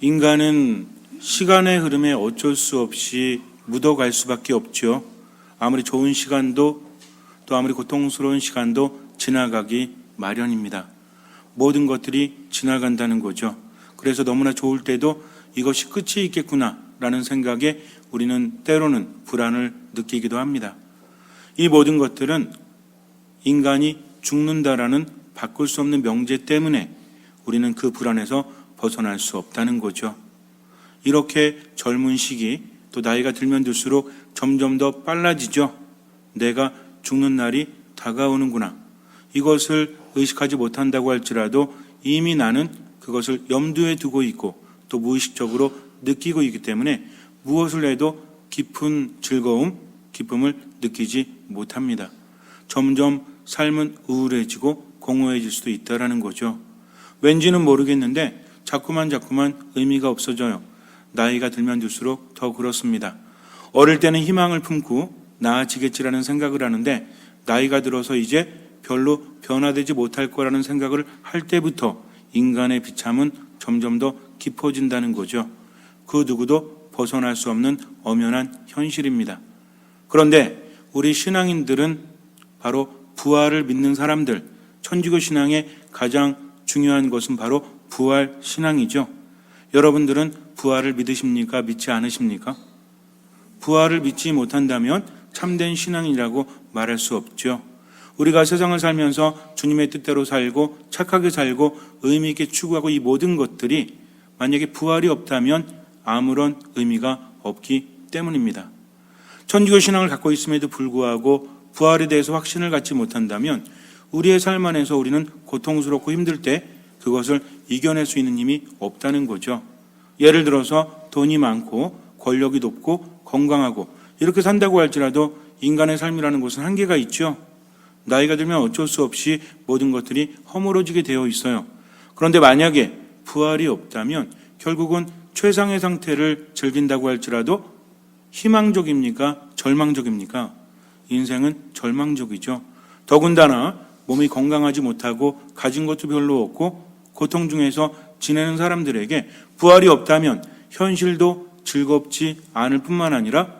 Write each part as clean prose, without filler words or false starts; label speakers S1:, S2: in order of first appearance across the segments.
S1: 인간은 시간의 흐름에 어쩔 수 없이 묻어갈 수밖에 없죠. 아무리 좋은 시간도 또 아무리 고통스러운 시간도 지나가기 마련입니다. 모든 것들이 지나간다는 거죠. 그래서 너무나 좋을 때도 이것이 끝이 있겠구나라는 생각에 우리는 때로는 불안을 느끼기도 합니다. 이 모든 것들은 인간이 죽는다라는 바꿀 수 없는 명제 때문에 우리는 그 불안에서 벗어날 수 없다는 거죠. 이렇게 젊은 시기 또 나이가 들면 들수록 점점 더 빨라지죠. 내가 죽는 날이 다가오는구나. 이것을 의식하지 못한다고 할지라도 이미 나는 그것을 염두에 두고 있고 또 무의식적으로 느끼고 있기 때문에 무엇을 해도 깊은 즐거움, 기쁨을 느끼지 못합니다. 점점 삶은 우울해지고 공허해질 수도 있다는 거죠. 왠지는 모르겠는데 자꾸만 의미가 없어져요. 나이가 들면 들수록 더 그렇습니다. 어릴 때는 희망을 품고 나아지겠지라는 생각을 하는데 나이가 들어서 이제 별로 변화되지 못할 거라는 생각을 할 때부터 인간의 비참은 점점 더 깊어진다는 거죠. 그 누구도 벗어날 수 없는 엄연한 현실입니다. 그런데 우리 신앙인들은 바로 부활을 믿는 사람들, 천주교 신앙의 가장 중요한 것은 바로 부활 신앙이죠. 여러분들은 부활을 믿으십니까? 믿지 않으십니까? 부활을 믿지 못한다면 참된 신앙이라고 말할 수 없죠. 우리가 세상을 살면서 주님의 뜻대로 살고 착하게 살고 의미 있게 추구하고 이 모든 것들이 만약에 부활이 없다면 아무런 의미가 없기 때문입니다. 천주교 신앙을 갖고 있음에도 불구하고 부활에 대해서 확신을 갖지 못한다면 우리의 삶 안에서 우리는 고통스럽고 힘들 때 그것을 이겨낼 수 있는 힘이 없다는 거죠. 예를 들어서 돈이 많고 권력이 높고 건강하고 이렇게 산다고 할지라도 인간의 삶이라는 것은 한계가 있죠. 나이가 들면 어쩔 수 없이 모든 것들이 허물어지게 되어 있어요. 그런데 만약에 부활이 없다면 결국은 최상의 상태를 즐긴다고 할지라도 희망적입니까? 절망적입니까? 인생은 절망적이죠. 더군다나 몸이 건강하지 못하고 가진 것도 별로 없고 고통 중에서 지내는 사람들에게 부활이 없다면 현실도 즐겁지 않을 뿐만 아니라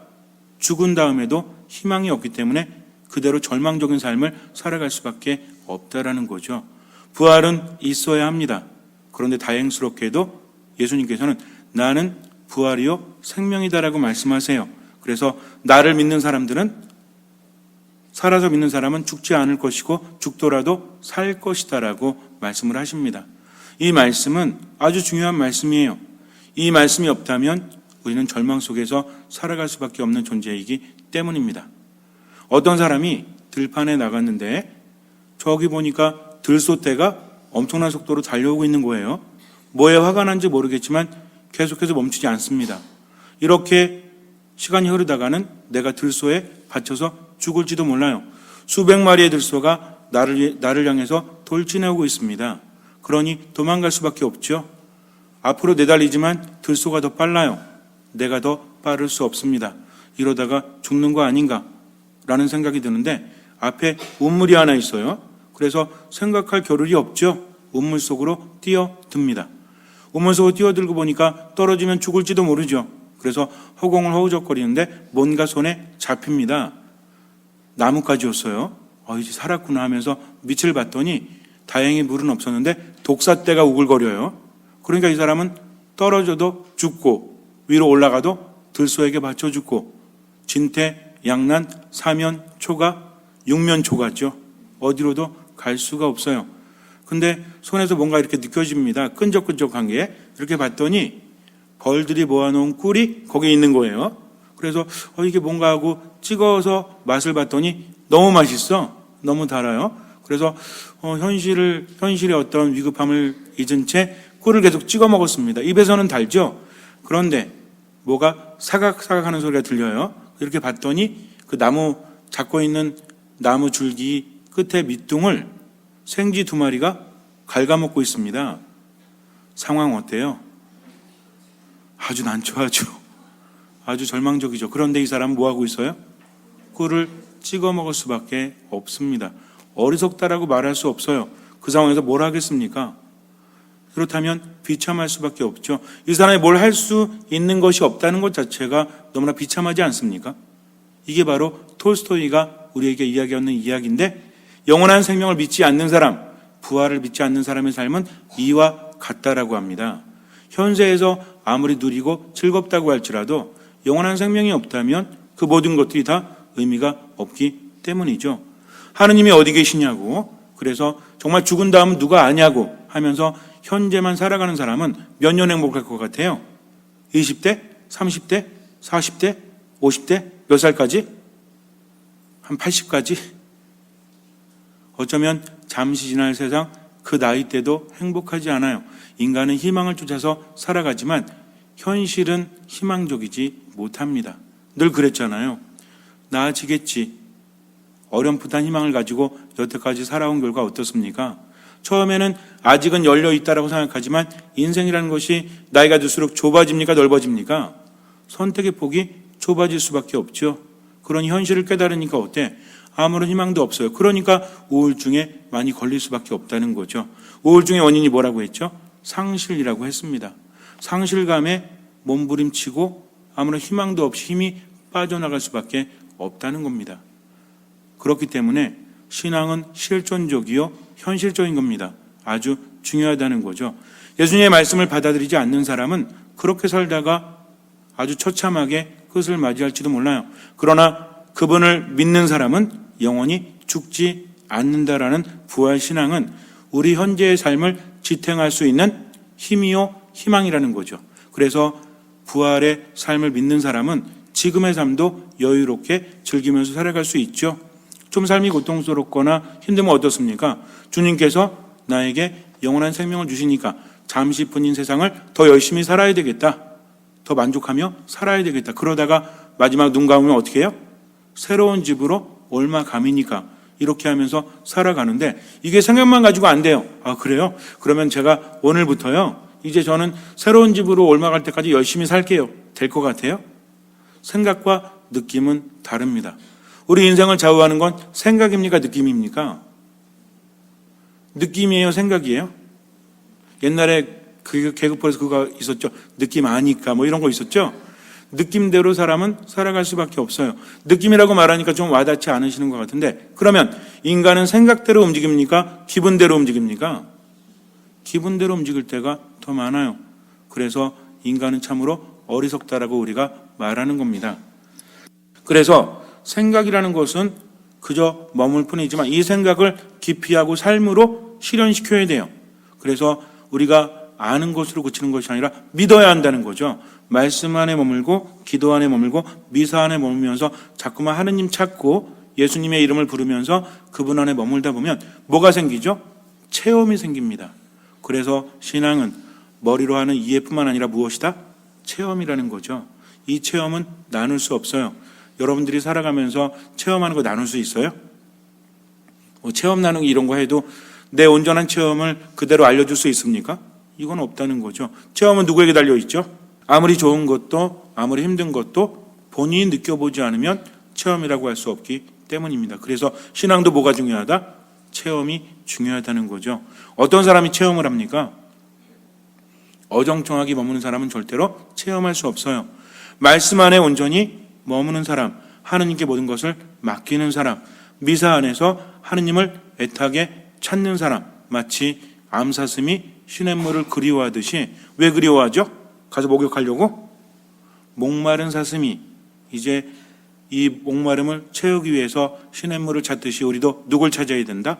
S1: 죽은 다음에도 희망이 없기 때문에 그대로 절망적인 삶을 살아갈 수밖에 없다라는 거죠. 부활은 있어야 합니다. 그런데 다행스럽게도 예수님께서는 나는 부활이요 생명이다라고 말씀하세요. 그래서 나를 믿는 사람들은 살아서 믿는 사람은 죽지 않을 것이고 죽더라도 살 것이다라고 말씀을 하십니다. 이 말씀은 아주 중요한 말씀이에요. 이 말씀이 없다면 우리는 절망 속에서 살아갈 수밖에 없는 존재이기 때문입니다. 어떤 사람이 들판에 나갔는데 저기 보니까 들소떼가 엄청난 속도로 달려오고 있는 거예요. 뭐에 화가 난지 모르겠지만 계속해서 멈추지 않습니다. 이렇게 시간이 흐르다가는 내가 들소에 받쳐서 죽을지도 몰라요. 수백 마리의 들소가 나를 향해서 돌진하고 있습니다. 그러니 도망갈 수밖에 없죠. 앞으로 내달리지만 들소가 더 빨라요. 내가 더 빠를 수 없습니다. 이러다가 죽는 거 아닌가 라는 생각이 드는데 앞에 우물이 하나 있어요. 그래서 생각할 겨를이 없죠. 우물 속으로 뛰어듭니다. 우물 속으로 뛰어들고 보니까 떨어지면 죽을지도 모르죠. 그래서 허공을 허우적거리는데 뭔가 손에 잡힙니다. 나뭇가지였어요. 이제 살았구나 하면서 밑을 봤더니 다행히 물은 없었는데 독사떼가 우글거려요. 그러니까 이 사람은 떨어져도 죽고 위로 올라가도 들소에게 받쳐 죽고 진퇴, 양난, 사면, 초가, 육면초가죠. 어디로도 갈 수가 없어요. 근데 손에서 뭔가 이렇게 느껴집니다. 끈적끈적한 게. 이렇게 봤더니 벌들이 모아놓은 꿀이 거기에 있는 거예요. 그래서 이게 뭔가 하고 찍어서 맛을 봤더니 너무 맛있어. 너무 달아요. 그래서 현실의 어떤 위급함을 잊은 채 꿀을 계속 찍어 먹었습니다. 입에서는 달죠. 그런데 뭐가 사각사각 하는 소리가 들려요. 이렇게 봤더니 그 나무 잡고 있는 나무 줄기 끝에 밑둥을 생쥐 2마리가 갉아먹고 있습니다. 상황 어때요? 아주 난처하죠. 아주 절망적이죠. 그런데 이 사람은 뭐하고 있어요? 꿀을 찍어 먹을 수밖에 없습니다. 어리석다라고 말할 수 없어요. 그 상황에서 뭘 하겠습니까? 그렇다면 비참할 수밖에 없죠. 이 사람이 뭘 할 수 있는 것이 없다는 것 자체가 너무나 비참하지 않습니까? 이게 바로 톨스토이가 우리에게 이야기하는 이야기인데, 영원한 생명을 믿지 않는 사람, 부활을 믿지 않는 사람의 삶은 이와 같다라고 합니다. 현세에서 아무리 누리고 즐겁다고 할지라도 영원한 생명이 없다면 그 모든 것들이 다 의미가 없기 때문이죠. 하느님이 어디 계시냐고, 그래서 정말 죽은 다음은 누가 아냐고 하면서 현재만 살아가는 사람은 몇 년 행복할 것 같아요? 20대? 30대? 40대? 50대? 몇 살까지? 한 80까지? 어쩌면 잠시 지날 세상 그 나이 때도 행복하지 않아요. 인간은 희망을 쫓아서 살아가지만 현실은 희망적이지 못합니다. 늘 그랬잖아요. 나아지겠지. 어렴풋한 희망을 가지고 여태까지 살아온 결과 어떻습니까? 처음에는 아직은 열려있다라고 생각하지만 인생이라는 것이 나이가 들수록 좁아집니까? 넓어집니까? 선택의 폭이 좁아질 수밖에 없죠. 그런 현실을 깨달으니까 어때? 아무런 희망도 없어요. 그러니까 우울증에 많이 걸릴 수밖에 없다는 거죠. 우울증의 원인이 뭐라고 했죠? 상실이라고 했습니다. 상실감에 몸부림치고 아무런 희망도 없이 힘이 빠져나갈 수밖에 없다는 겁니다. 그렇기 때문에 신앙은 실존적이요 현실적인 겁니다. 아주 중요하다는 거죠. 예수님의 말씀을 받아들이지 않는 사람은 그렇게 살다가 아주 처참하게 끝을 맞이할지도 몰라요. 그러나 그분을 믿는 사람은 영원히 죽지 않는다라는 부활 신앙은 우리 현재의 삶을 지탱할 수 있는 힘이요 희망이라는 거죠. 그래서 부활의 삶을 믿는 사람은 지금의 삶도 여유롭게 즐기면서 살아갈 수 있죠. 좀 삶이 고통스럽거나 힘들면 어떻습니까? 주님께서 나에게 영원한 생명을 주시니까 잠시뿐인 세상을 더 열심히 살아야 되겠다. 더 만족하며 살아야 되겠다. 그러다가 마지막 눈 감으면 어떻게 해요? 새로운 집으로 얼마 감이니까 이렇게 하면서 살아가는데 이게 생각만 가지고 안 돼요. 아, 그래요? 그러면 제가 오늘부터요, 이제 저는 새로운 집으로 얼마 갈 때까지 열심히 살게요. 될 것 같아요? 생각과 느낌은 다릅니다. 우리 인생을 좌우하는 건 생각입니까? 느낌입니까? 느낌이에요? 생각이에요? 옛날에 그 개그풀에서 그거 있었죠. 느낌 아니까 뭐 이런 거 있었죠. 느낌대로 사람은 살아갈 수밖에 없어요. 느낌이라고 말하니까 좀 와닿지 않으시는 것 같은데, 그러면 인간은 생각대로 움직입니까? 기분대로 움직입니까? 기분대로 움직일 때가 더 많아요. 그래서 인간은 참으로 어리석다라고 우리가 말하는 겁니다. 그래서 생각이라는 것은 그저 머물 뿐이지만 이 생각을 기피하고 삶으로 실현시켜야 돼요. 그래서 우리가 아는 것으로 그치는 것이 아니라 믿어야 한다는 거죠. 말씀 안에 머물고 기도 안에 머물고 미사 안에 머물면서 자꾸만 하느님 찾고 예수님의 이름을 부르면서 그분 안에 머물다 보면 뭐가 생기죠? 체험이 생깁니다. 그래서 신앙은 머리로 하는 이해뿐만 아니라 무엇이다? 체험이라는 거죠. 이 체험은 나눌 수 없어요. 여러분들이 살아가면서 체험하는 거 나눌 수 있어요? 체험 나누기 이런 거 해도 내 온전한 체험을 그대로 알려줄 수 있습니까? 이건 없다는 거죠. 체험은 누구에게 달려있죠? 아무리 좋은 것도 아무리 힘든 것도 본인이 느껴보지 않으면 체험이라고 할 수 없기 때문입니다. 그래서 신앙도 뭐가 중요하다? 체험이 중요하다는 거죠. 어떤 사람이 체험을 합니까? 어정쩡하게 머무는 사람은 절대로 체험할 수 없어요. 말씀 안에 온전히 머무는 사람, 하느님께 모든 것을 맡기는 사람, 미사 안에서 하느님을 애타게 찾는 사람, 마치 암사슴이 시냇물을 그리워하듯이. 왜 그리워하죠? 가서 목욕하려고? 목마른 사슴이 이제 이 목마름을 채우기 위해서 시냇물을 찾듯이 우리도 누굴 찾아야 된다?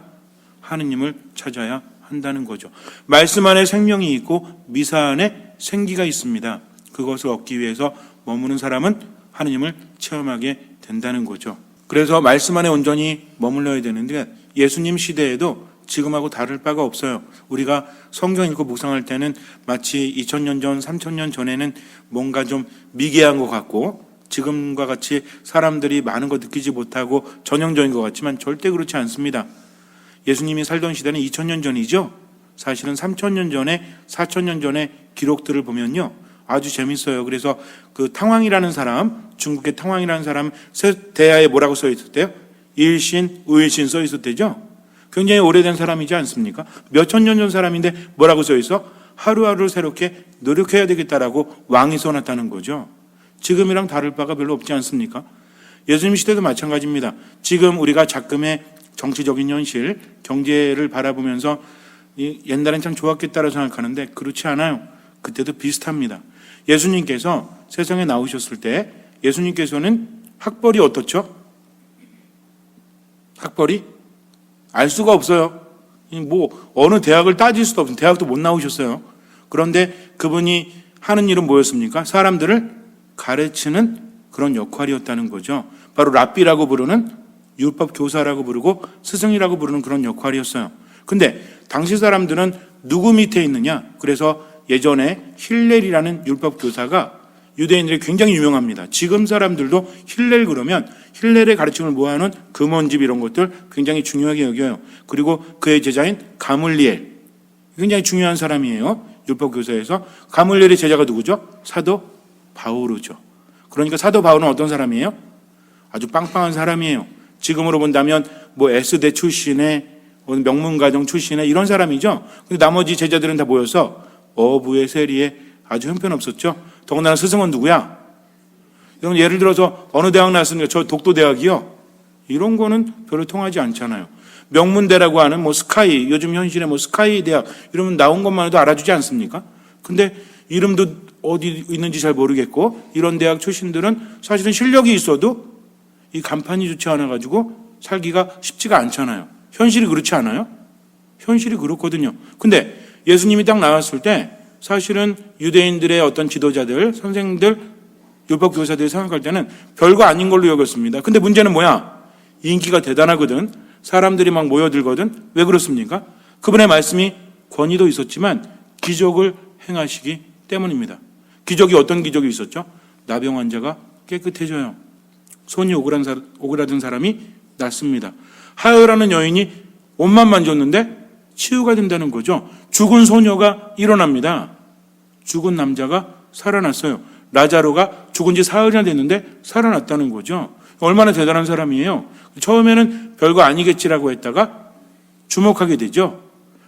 S1: 하느님을 찾아야 한다는 거죠. 말씀 안에 생명이 있고 미사 안에 생기가 있습니다. 그것을 얻기 위해서 머무는 사람은 하느님을 체험하게 된다는 거죠. 그래서 말씀 안에 온전히 머물러야 되는데 예수님 시대에도 지금하고 다를 바가 없어요. 우리가 성경 읽고 묵상할 때는 마치 2000년 전, 3000년 전에는 뭔가 좀 미개한 것 같고 지금과 같이 사람들이 많은 거 느끼지 못하고 전형적인 것 같지만 절대 그렇지 않습니다. 예수님이 살던 시대는 2000년 전이죠. 사실은 3000년 전에 4000년 전에 기록들을 보면요, 아주 재밌어요. 그래서 그 탕왕이라는 사람, 중국의 탕왕이라는 사람 대야에 뭐라고 써 있었대요? 일신, 우일신 써 있었대죠. 굉장히 오래된 사람이지 않습니까? 몇천 년 전 사람인데 뭐라고 써 있어? 하루하루 새롭게 노력해야 되겠다라고 왕이 써놨다는 거죠. 지금이랑 다를 바가 별로 없지 않습니까? 예수님 시대도 마찬가지입니다. 지금 우리가 작금의 정치적인 현실, 경제를 바라보면서 옛날엔 참 좋았겠다라고 생각하는데 그렇지 않아요. 그때도 비슷합니다. 예수님께서 세상에 나오셨을 때 예수님께서는 학벌이 어떻죠? 학벌이 알 수가 없어요. 뭐 어느 대학을 따질 수도 없어요. 대학도 못 나오셨어요. 그런데 그분이 하는 일은 뭐였습니까? 사람들을 가르치는 그런 역할이었다는 거죠. 바로 랍비라고 부르는 율법 교사라고 부르고 스승이라고 부르는 그런 역할이었어요. 근데 당시 사람들은 누구 밑에 있느냐? 그래서 예전에 힐렐이라는 율법 교사가 유대인들이 굉장히 유명합니다. 지금 사람들도 힐렐 그러면 힐렐의 가르침을 모아놓은 금원집 이런 것들 굉장히 중요하게 여겨요. 그리고 그의 제자인 가물리엘 굉장히 중요한 사람이에요. 율법 교사에서. 가물리엘의 제자가 누구죠? 사도 바오르죠. 그러니까 사도 바오르는 어떤 사람이에요? 아주 빵빵한 사람이에요. 지금으로 본다면 뭐 S대 출신의 명문가정 출신의 이런 사람이죠. 근데 나머지 제자들은 다 모여서 어부의 세리에 아주 형편없었죠. 더군다나 스승은 누구야? 여러분 예를 들어서 어느 대학 나왔습니까? 저 독도대학이요. 이런 거는 별로 통하지 않잖아요. 명문대라고 하는 뭐 스카이, 요즘 현실의 뭐 스카이 대학 이러면 나온 것만 해도 알아주지 않습니까? 근데 이름도 어디 있는지 잘 모르겠고 이런 대학 출신들은 사실은 실력이 있어도 이 간판이 좋지 않아 가지고 살기가 쉽지가 않잖아요. 현실이 그렇지 않아요? 현실이 그렇거든요. 근데 예수님이 딱 나왔을 때 사실은 유대인들의 어떤 지도자들, 선생들, 율법 교사들이 생각할 때는 별거 아닌 걸로 여겼습니다. 근데 문제는 뭐야? 인기가 대단하거든. 사람들이 막 모여들거든. 왜 그렇습니까? 그분의 말씀이 권위도 있었지만 기적을 행하시기 때문입니다. 기적이 어떤 기적이 있었죠? 나병 환자가 깨끗해져요. 손이 오그라든 사람이 낫습니다. 하여라는 여인이 옷만 만졌는데 치유가 된다는 거죠. 죽은 소녀가 일어납니다. 죽은 남자가 살아났어요. 라자로가 죽은 지 사흘이나 됐는데 살아났다는 거죠. 얼마나 대단한 사람이에요. 처음에는 별거 아니겠지라고 했다가 주목하게 되죠.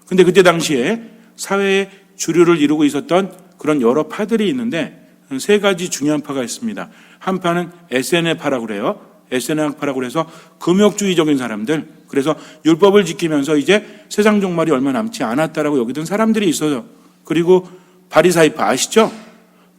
S1: 근데 그때 당시에 사회의 주류를 이루고 있었던 그런 여러 파들이 있는데 세 가지 중요한 파가 있습니다. 한 파는 에세네파라고 그래요. 에세네파라고 그래서 금욕주의적인 사람들, 그래서 율법을 지키면서 이제 세상 종말이 얼마 남지 않았다라고 여기던 사람들이 있어요. 그리고 바리사이파 아시죠?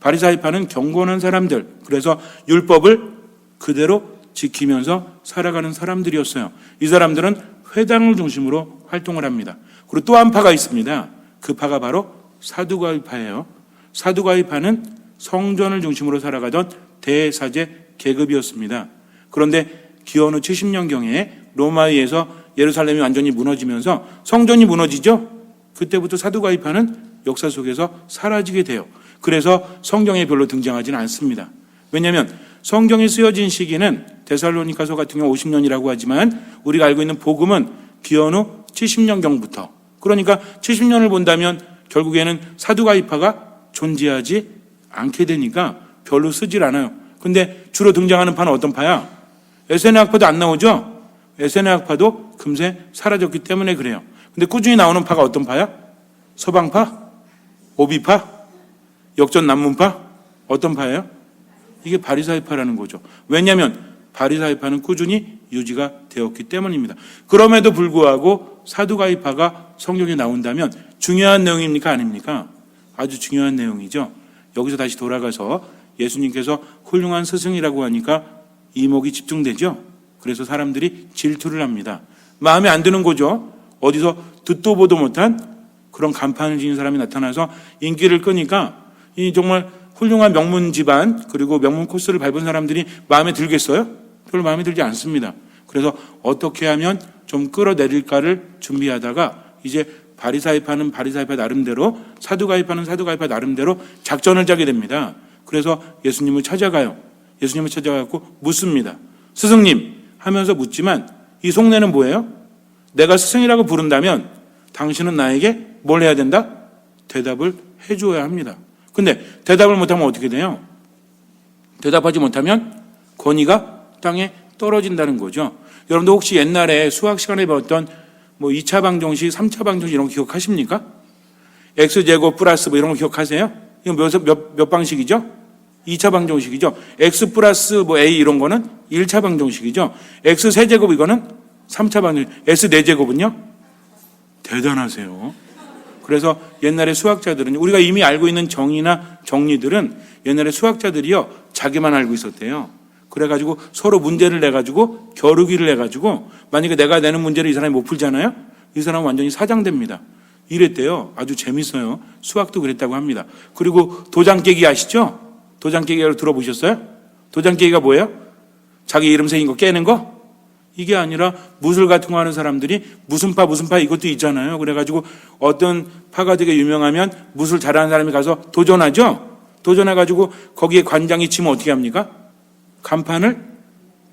S1: 바리사이파는 경건한 사람들, 그래서 율법을 그대로 지키면서 살아가는 사람들이었어요. 이 사람들은 회당을 중심으로 활동을 합니다. 그리고 또 한 파가 있습니다. 그 파가 바로 사두가이파예요. 사두가이파는 성전을 중심으로 살아가던 대사제 계급이었습니다. 그런데 기원후 70년경에 로마에 의해서 예루살렘이 완전히 무너지면서 성전이 무너지죠. 그때부터 사두가이파는 역사 속에서 사라지게 돼요. 그래서 성경에 별로 등장하지는 않습니다. 왜냐하면 성경이 쓰여진 시기는 데살로니가서 같은 경우 50년이라고 하지만 우리가 알고 있는 복음은 기원후 70년경부터, 그러니까 70년을 본다면 결국에는 사두가이파가 존재하지 않게 되니까 별로 쓰질 않아요. 근데 주로 등장하는 파는 어떤 파야? 에세네 학파도 안 나오죠? 에세네 학파도 금세 사라졌기 때문에 그래요. 근데 꾸준히 나오는 파가 어떤 파야? 서방파? 오비파? 역전난문파? 어떤 파예요? 이게 바리사이파라는 거죠. 왜냐하면 바리사이파는 꾸준히 유지가 되었기 때문입니다. 그럼에도 불구하고 사두가이파가 성경에 나온다면 중요한 내용입니까? 아닙니까? 아주 중요한 내용이죠. 여기서 다시 돌아가서 예수님께서 훌륭한 스승이라고 하니까 이목이 집중되죠. 그래서 사람들이 질투를 합니다. 마음에 안 드는 거죠. 어디서 듣도 보도 못한 그런 간판을 지닌 사람이 나타나서 인기를 끄니까 이 정말 훌륭한 명문 집안 그리고 명문 코스를 밟은 사람들이 마음에 들겠어요? 별로 마음에 들지 않습니다. 그래서 어떻게 하면 좀 끌어내릴까를 준비하다가 이제 바리사이파는 바리사이파 나름대로, 사두가이파는 사두가이파 나름대로 작전을 짜게 됩니다. 그래서 예수님을 찾아가요. 예수님을 찾아가고 묻습니다. 스승님 하면서 묻지만 이 속내는 뭐예요? 내가 스승이라고 부른다면 당신은 나에게 뭘 해야 된다? 대답을 해줘야 합니다. 근데 대답을 못하면 어떻게 돼요? 대답하지 못하면 권위가 땅에 떨어진다는 거죠. 여러분도 혹시 옛날에 수학 시간에 배웠던 뭐 2차 방정식, 3차 방정식 이런 거 기억하십니까? X제곱 플러스 뭐 이런 거 기억하세요? 이거 몇 방식이죠? 2차 방정식이죠. X 플러스 뭐 A 이런 거는 1차 방정식이죠. X 세제곱 이거는 3차 방정식. S 4제곱은요? 대단하세요. 그래서 옛날에 수학자들은, 우리가 이미 알고 있는 정의나 정리들은 옛날에 수학자들이요, 자기만 알고 있었대요. 그래가지고 서로 문제를 내가지고 겨루기를 내가지고 만약에 내가 내는 문제를 이 사람이 못 풀잖아요? 이 사람은 완전히 사장됩니다. 이랬대요. 아주 재밌어요. 수학도 그랬다고 합니다. 그리고 도장 깨기 아시죠? 도장 깨기를 들어보셨어요? 도장 깨기가 뭐예요? 자기 이름 새긴 거 깨는 거? 이게 아니라 무술 같은 거 하는 사람들이 무슨 파 이것도 있잖아요. 그래가지고 어떤 파가 되게 유명하면 무술 잘하는 사람이 가서 도전하죠? 도전해가지고 거기에 관장이 치면 어떻게 합니까? 간판을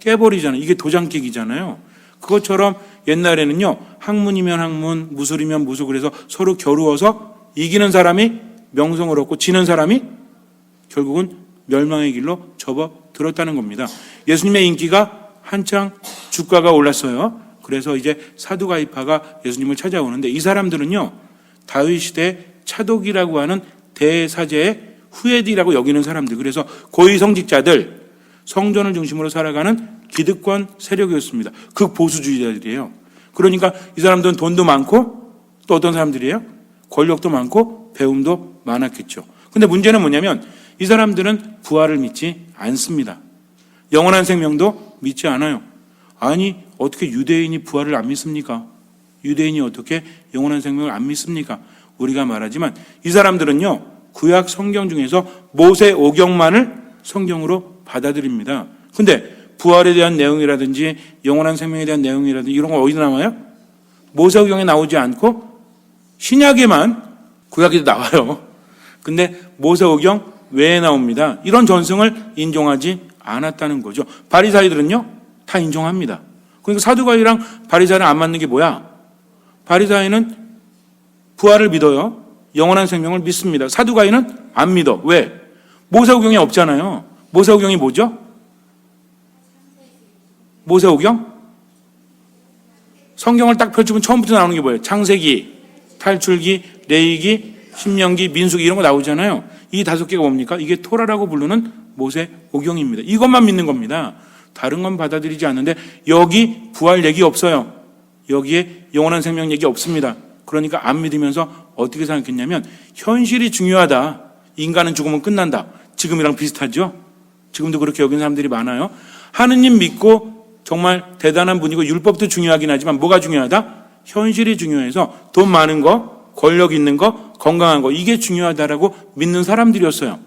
S1: 깨버리잖아요. 이게 도장 깨기잖아요. 그것처럼 옛날에는요, 학문이면 학문, 무술이면 무술, 그래서 서로 겨루어서 이기는 사람이 명성을 얻고 지는 사람이 결국은 멸망의 길로 접어들었다는 겁니다. 예수님의 인기가 한창 주가가 올랐어요. 그래서 이제 사두가이파가 예수님을 찾아오는데, 이 사람들은요, 다윗 시대 차독이라고 하는 대사제의 후예들이라고 여기는 사람들, 그래서 고위성직자들, 성전을 중심으로 살아가는 기득권 세력이었습니다. 극보수주의자들이에요. 그러니까 이 사람들은 돈도 많고 또 어떤 사람들이에요? 권력도 많고 배움도 많았겠죠. 근데 문제는 뭐냐면 이 사람들은 부활을 믿지 않습니다. 영원한 생명도 믿지 않아요. 아니, 어떻게 유대인이 부활을 안 믿습니까? 유대인이 어떻게 영원한 생명을 안 믿습니까? 우리가 말하지만 이 사람들은요, 구약 성경 중에서 모세오경만을 성경으로 받아들입니다. 근데 부활에 대한 내용이라든지 영원한 생명에 대한 내용이라든지 이런 거 어디서 나와요? 모세오경에 나오지 않고 신약에만, 구약에도 나와요. 근데 모세오경 외에 나옵니다. 이런 전승을 인정하지 않았다는 거죠. 바리사이들은요, 다 인정합니다. 그러니까 사두가이랑 바리사이는 안 맞는 게 뭐야? 바리사이는 부활을 믿어요. 영원한 생명을 믿습니다. 사두가이는 안 믿어. 왜? 모세오경에 없잖아요. 모세오경이 뭐죠? 모세오경? 성경을 딱 펼치면 처음부터 나오는 게 뭐예요? 창세기, 탈출기, 레위기, 신명기, 민수기 이런 거 나오잖아요. 이 5개가 뭡니까? 이게 토라라고 부르는 모세오경입니다. 이것만 믿는 겁니다. 다른 건 받아들이지 않는데 여기 부활 얘기 없어요. 여기에 영원한 생명 얘기 없습니다. 그러니까 안 믿으면서 어떻게 생각했냐면 현실이 중요하다. 인간은 죽으면 끝난다. 지금이랑 비슷하죠? 지금도 그렇게 여기는 사람들이 많아요. 하느님 믿고 정말 대단한 분이고 율법도 중요하긴 하지만 뭐가 중요하다? 현실이 중요해서 돈 많은 거, 권력 있는 거, 건강한 거 이게 중요하다라고 믿는 사람들이었어요.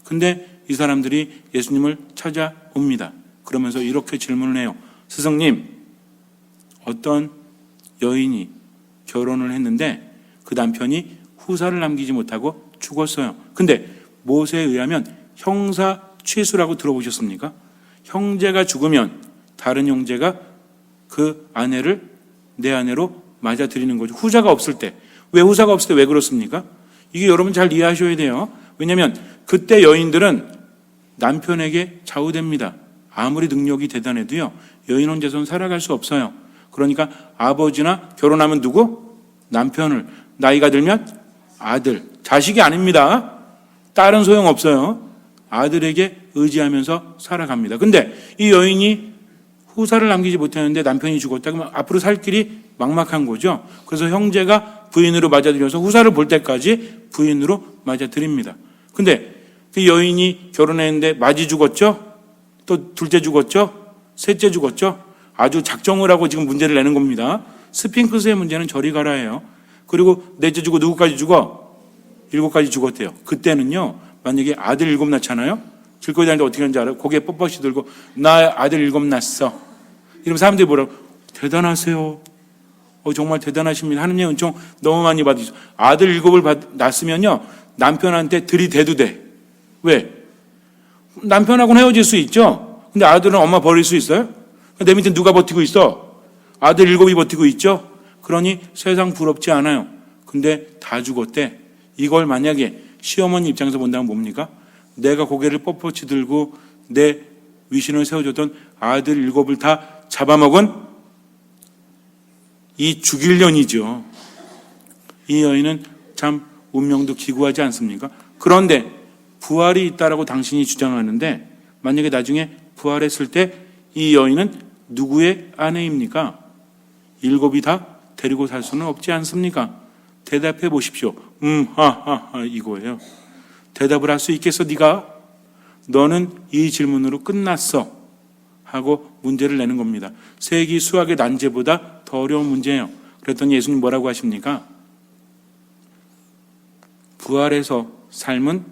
S1: 근데 이 사람들이 예수님을 찾아옵니다. 그러면서 이렇게 질문을 해요. 스승님, 어떤 여인이 결혼을 했는데 그 남편이 후사를 남기지 못하고 죽었어요. 근데 모세에 의하면 형사 취수라고 들어보셨습니까? 형제가 죽으면 다른 형제가 그 아내를 내 아내로 맞아들이는 거죠. 후자가 없을 때. 왜 후사가 없을 때 왜 그렇습니까? 이게 여러분 잘 이해하셔야 돼요. 왜냐하면 그때 여인들은 남편에게 좌우됩니다. 아무리 능력이 대단해도요, 여인 혼자서는 살아갈 수 없어요. 그러니까 아버지나 결혼하면 누구? 남편을, 나이가 들면 아들, 자식이 아닙니다. 딸은 소용없어요. 아들에게 의지하면서 살아갑니다. 근데 이 여인이 후사를 남기지 못했는데 남편이 죽었다. 그러면 앞으로 살 길이 막막한 거죠. 그래서 형제가 부인으로 맞아들여서 후사를 볼 때까지 부인으로 맞아들입니다. 근데 그 여인이 결혼했는데 맞이 죽었죠? 또 둘째 죽었죠? 셋째 죽었죠? 아주 작정을 하고 지금 문제를 내는 겁니다. 스핑크스의 문제는 저리 가라예요. 그리고 넷째 죽고 누구까지 죽어? 7까지 죽었대요. 그때는요, 만약에 아들 7 낳잖아요? 길거리 다니는데 어떻게 하는지 알아요? 고개 뻣뻣이 들고 나 아들 7 낳았어. 이러면 사람들이 뭐라고? 대단하세요. 정말 대단하십니다. 하느님의 은총 너무 많이 받으시죠. 아들 7을 낳았으면요, 남편한테 들이대도 돼. 왜? 남편하고는 헤어질 수 있죠. 근데 아들은 엄마 버릴 수 있어요? 내 밑에 누가 버티고 있어? 아들 7이 버티고 있죠. 그러니 세상 부럽지 않아요. 근데 다 죽었대. 이걸 만약에 시어머니 입장에서 본다면 뭡니까? 내가 고개를 뻣뻣이 들고 내 위신을 세워줬던 아들 7을 다 잡아먹은 이 죽일 년이죠. 이 여인은 참 운명도 기구하지 않습니까? 그런데 부활이 있다라고 당신이 주장하는데 만약에 나중에 부활했을 때 이 여인은 누구의 아내입니까? 7이 다 데리고 살 수는 없지 않습니까? 대답해 보십시오. 하하하 이거예요. 대답을 할 수 있겠어 네가? 너는 이 질문으로 끝났어 하고 문제를 내는 겁니다. 세기 수학의 난제보다 더 어려운 문제예요. 그랬더니 예수님 뭐라고 하십니까? 부활에서 삶은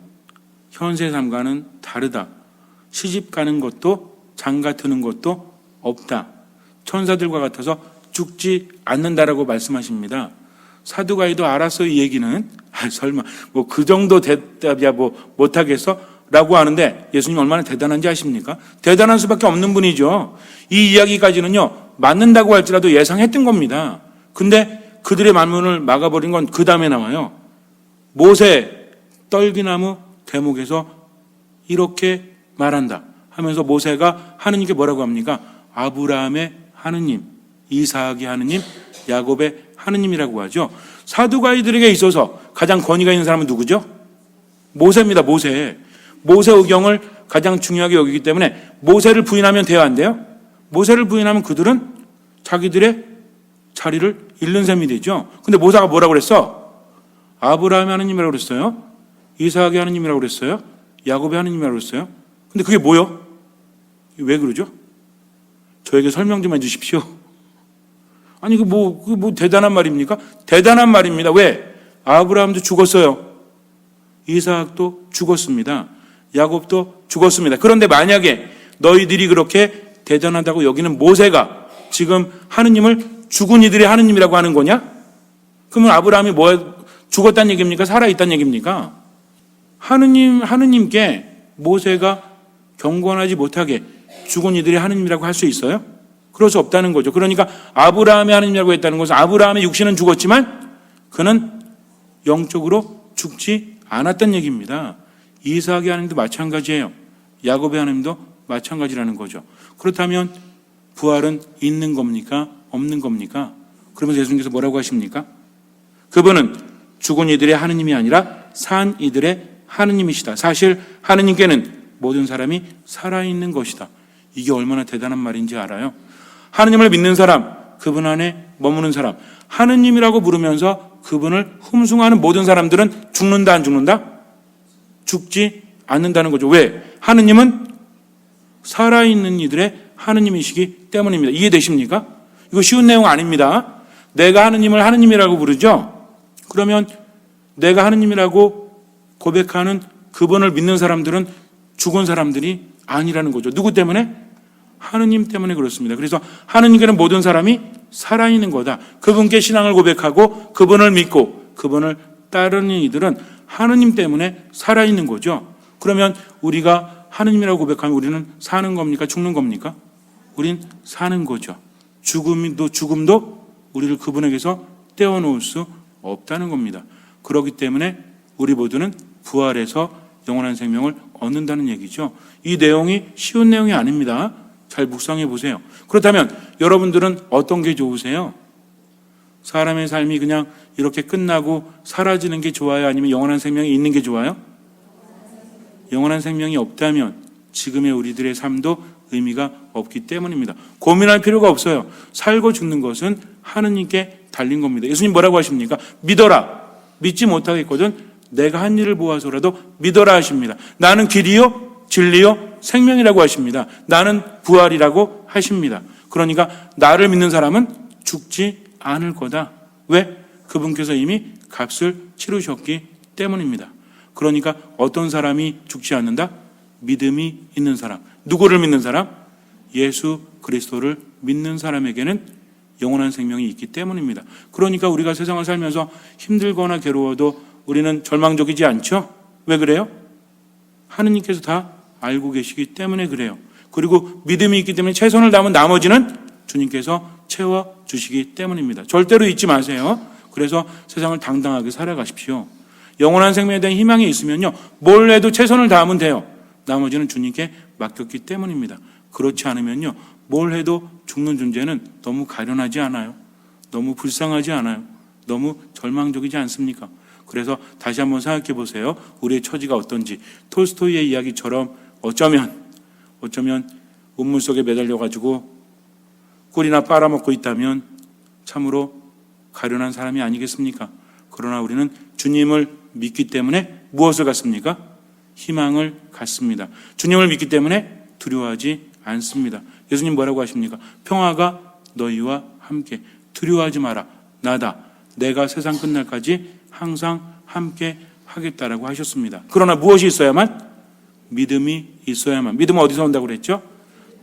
S1: 현세 삶과는 다르다. 시집 가는 것도 장가 드는 것도 없다. 천사들과 같아서 죽지 않는다라고 말씀하십니다. 사두가이도 알았어 이 얘기는. 설마 뭐 그 정도 대답이야 뭐 못하겠어? 라고 하는데 예수님 얼마나 대단한지 아십니까? 대단한 수밖에 없는 분이죠. 이 이야기까지는요 맞는다고 할지라도 예상했던 겁니다. 근데 그들의 말문을 막아버린 건 그 다음에 나와요. 모세 떨기나무 대목에서 이렇게 말한다 하면서 모세가 하느님께 뭐라고 합니까? 아브라함의 하느님, 이삭의 하느님, 야곱의 하느님이라고 하죠. 사두가이들에게 있어서 가장 권위가 있는 사람은 누구죠? 모세입니다. 모세 의경을 가장 중요하게 여기기 때문에 모세를 부인하면 돼요, 안 돼요? 모세를 부인하면 그들은 자기들의 자리를 잃는 셈이 되죠. 근데 모세가 뭐라고 그랬어? 아브라함의 하느님이라고 그랬어요. 이삭의 하느님이라고 그랬어요. 야곱의 하느님이라고 그랬어요. 근데 그게 뭐요? 왜 그러죠? 저에게 설명 좀 해주십시오. 아니 그게 뭐 대단한 말입니까? 대단한 말입니다. 왜? 아브라함도 죽었어요. 이삭도 죽었습니다. 야곱도 죽었습니다. 그런데 만약에 너희들이 그렇게 대단하다고 여기는 모세가 지금 하느님을 죽은 이들의 하느님이라고 하는 거냐? 그러면 아브라함이 죽었다는 얘기입니까? 살아있다는 얘기입니까? 하느님께 모세가 경건하지 못하게 죽은 이들의 하느님이라고 할 수 있어요? 그럴 수 없다는 거죠. 그러니까 아브라함의 하느님이라고 했다는 것은 아브라함의 육신은 죽었지만 그는 영적으로 죽지 않았다는 얘기입니다. 이삭의 하느님도 마찬가지예요. 야곱의 하느님도 마찬가지라는 거죠. 그렇다면 부활은 있는 겁니까? 없는 겁니까? 그러면서 예수님께서 뭐라고 하십니까? 그분은 죽은 이들의 하느님이 아니라 산 이들의 하느님이시다. 사실 하느님께는 모든 사람이 살아있는 것이다. 이게 얼마나 대단한 말인지 알아요? 하느님을 믿는 사람, 그분 안에 머무는 사람, 하느님이라고 부르면서 그분을 흠숭하는 모든 사람들은 죽는다 안 죽는다? 죽지 않는다는 거죠. 왜? 하느님은 살아있는 이들의 하느님이시기 때문입니다. 이해되십니까? 이거 쉬운 내용 아닙니다. 내가 하느님을 하느님이라고 부르죠. 그러면 내가 하느님이라고 고백하는 그분을 믿는 사람들은 죽은 사람들이 아니라는 거죠. 누구 때문에? 하느님 때문에 그렇습니다. 그래서 하느님께는 모든 사람이 살아있는 거다. 그분께 신앙을 고백하고 그분을 믿고 그분을 따르는 이들은 하느님 때문에 살아있는 거죠. 그러면 우리가 하느님이라고 고백하면 우리는 사는 겁니까? 죽는 겁니까? 우린 사는 거죠. 죽음도 우리를 그분에게서 떼어놓을 수 없다는 겁니다. 그렇기 때문에 우리 모두는 부활해서 영원한 생명을 얻는다는 얘기죠. 이 내용이 쉬운 내용이 아닙니다. 잘 묵상해 보세요. 그렇다면 여러분들은 어떤 게 좋으세요? 사람의 삶이 그냥 이렇게 끝나고 사라지는 게 좋아요? 아니면 영원한 생명이 있는 게 좋아요? 영원한 생명이 없다면 지금의 우리들의 삶도 의미가 없기 때문입니다. 고민할 필요가 없어요. 살고 죽는 것은 하느님께 달린 겁니다. 예수님 뭐라고 하십니까? 믿어라. 믿지 못하겠거든 내가 한 일을 보아서라도 믿어라 하십니다. 나는 길이요 진리요 생명이라고 하십니다. 나는 부활이라고 하십니다. 그러니까 나를 믿는 사람은 죽지 않을 거다. 왜? 그분께서 이미 값을 치르셨기 때문입니다. 그러니까 어떤 사람이 죽지 않는다? 믿음이 있는 사람. 누구를 믿는 사람? 예수 그리스도를 믿는 사람에게는 영원한 생명이 있기 때문입니다. 그러니까 우리가 세상을 살면서 힘들거나 괴로워도 우리는 절망적이지 않죠? 왜 그래요? 하느님께서 다 알고 계시기 때문에 그래요. 그리고 믿음이 있기 때문에 최선을 다하면 나머지는 주님께서 채워주시기 때문입니다. 절대로 잊지 마세요. 그래서 세상을 당당하게 살아가십시오. 영원한 생명에 대한 희망이 있으면요, 뭘 해도 최선을 다하면 돼요. 나머지는 주님께 맡겼기 때문입니다. 그렇지 않으면요, 뭘 해도 죽는 존재는 너무 가련하지 않아요? 너무 불쌍하지 않아요? 너무 절망적이지 않습니까? 그래서 다시 한번 생각해 보세요. 우리의 처지가 어떤지. 톨스토이의 이야기처럼 어쩌면 운물 속에 매달려 가지고 꿀이나 빨아먹고 있다면 참으로 가련한 사람이 아니겠습니까? 그러나 우리는 주님을 믿기 때문에 무엇을 갖습니까? 희망을 갖습니다. 주님을 믿기 때문에 두려워하지 않습니다. 예수님 뭐라고 하십니까? 평화가 너희와 함께. 두려워하지 마라. 나다. 내가 세상 끝날까지 항상 함께 하겠다라고 하셨습니다. 그러나 무엇이 있어야만? 믿음이 있어야만. 믿음은 어디서 온다고 그랬죠?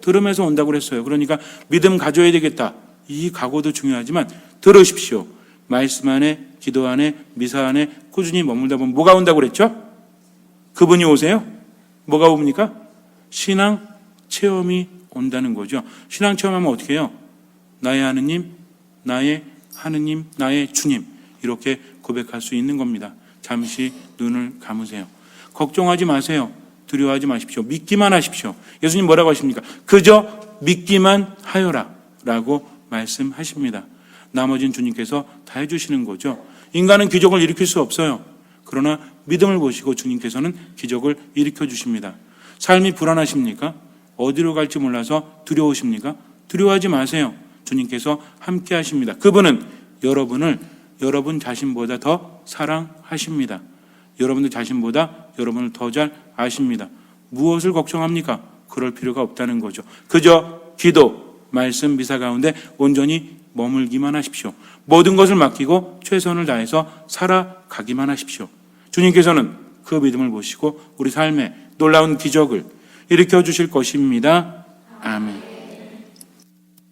S1: 들음에서 온다고 그랬어요. 그러니까 믿음 가져야 되겠다. 이 각오도 중요하지만 들으십시오. 말씀 안에, 기도 안에, 미사 안에 꾸준히 머물다 보면 뭐가 온다고 그랬죠? 그분이 오세요? 뭐가 옵니까? 신앙 체험이 온다는 거죠. 신앙 체험하면 어떻게 해요? 나의 하느님, 나의 하느님, 나의 주님, 이렇게 고백할 수 있는 겁니다. 잠시 눈을 감으세요. 걱정하지 마세요. 두려워하지 마십시오. 믿기만 하십시오. 예수님 뭐라고 하십니까? 그저 믿기만 하여라 라고 말씀하십니다. 나머지는 주님께서 다 해주시는 거죠. 인간은 기적을 일으킬 수 없어요. 그러나 믿음을 보시고 주님께서는 기적을 일으켜 주십니다. 삶이 불안하십니까? 어디로 갈지 몰라서 두려우십니까? 두려워하지 마세요. 주님께서 함께 하십니다. 그분은 여러분을 여러분 자신보다 더 사랑하십니다. 여러분들 자신보다 여러분을 더 잘 아십니다. 무엇을 걱정합니까? 그럴 필요가 없다는 거죠. 그저 기도, 말씀, 미사 가운데 온전히 머물기만 하십시오. 모든 것을 맡기고 최선을 다해서 살아가기만 하십시오. 주님께서는 그 믿음을 보시고 우리 삶에 놀라운 기적을 일으켜 주실 것입니다. 아멘.